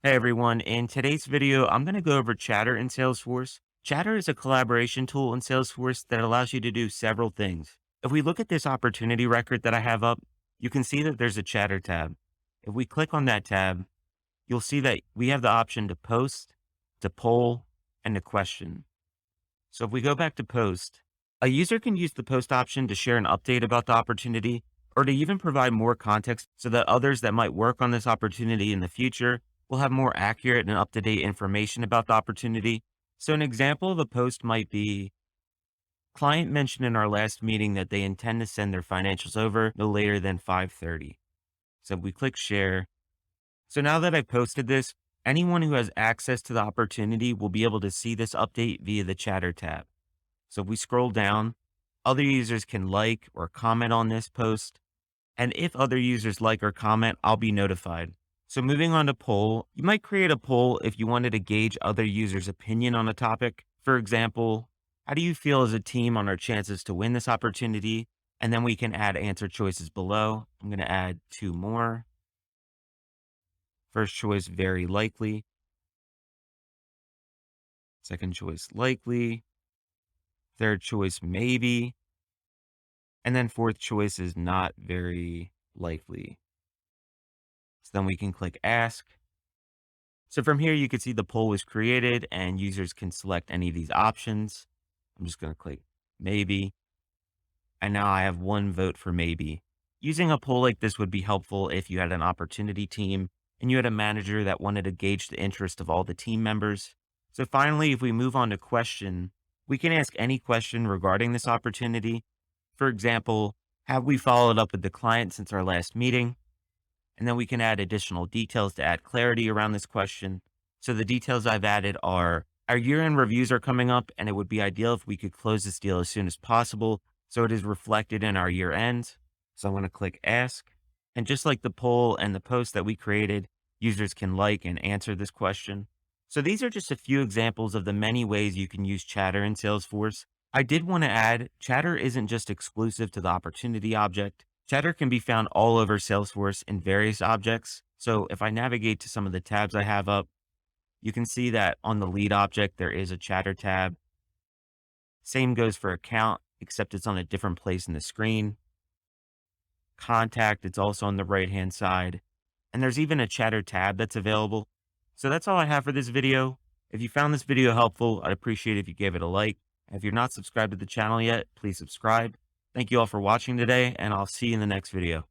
Hey everyone, in today's video, I'm going to go over Chatter in Salesforce. Chatter is a collaboration tool in Salesforce that allows you to do several things. If we look at this opportunity record that I have up, you can see that there's a Chatter tab. If we click on that tab, you'll see that we have the option to post, to poll, and to question. So if we go back to post, a user can use the post option to share an update about the opportunity or to even provide more context so that others that might work on this opportunity in the future will have more accurate and up to date information about the opportunity. So, an example of a post might be client mentioned in our last meeting that they intend to send their financials over no later than 5:30. So, if we click share, so now that I posted this, anyone who has access to the opportunity will be able to see this update via the chatter tab. So if we scroll down, other users can like or comment on this post. And if other users like or comment, I'll be notified. So moving on to poll, you might create a poll if you wanted to gauge other users' opinion on a topic. For example, how do you feel as a team on our chances to win this opportunity? And then we can add answer choices below. I'm going to add two more. First choice, very likely. Second choice, likely. Third choice, maybe. And then fourth choice is not very likely. So then we can click ask. So from here, you can see the poll was created and users can select any of these options. I'm just going to click maybe. And now I have one vote for maybe. Using a poll like this would be helpful if you had an opportunity team and you had a manager that wanted to gauge the interest of all the team members. So finally, if we move on to question, we can ask any question regarding this opportunity. For example, have we followed up with the client since our last meeting? And then we can add additional details to add clarity around this question. So the details I've added are our year-end reviews are coming up, and it would be ideal if we could close this deal as soon as possible so it is reflected in our year end. So I'm going to click ask. And just like the poll and the post that we created, users can like and answer this question. So these are just a few examples of the many ways you can use Chatter in Salesforce. I did want to add, Chatter isn't just exclusive to the opportunity object. Chatter can be found all over Salesforce in various objects. So if I navigate to some of the tabs I have up, you can see that on the lead object, there is a chatter tab. Same goes for account, except it's on a different place in the screen. Contact, it's also on the right-hand side. And there's even a chatter tab that's available. So that's all I have for this video. If you found this video helpful, I'd appreciate it if you gave it a like. If you're not subscribed to the channel yet, please subscribe. Thank you all for watching today, and I'll see you in the next video.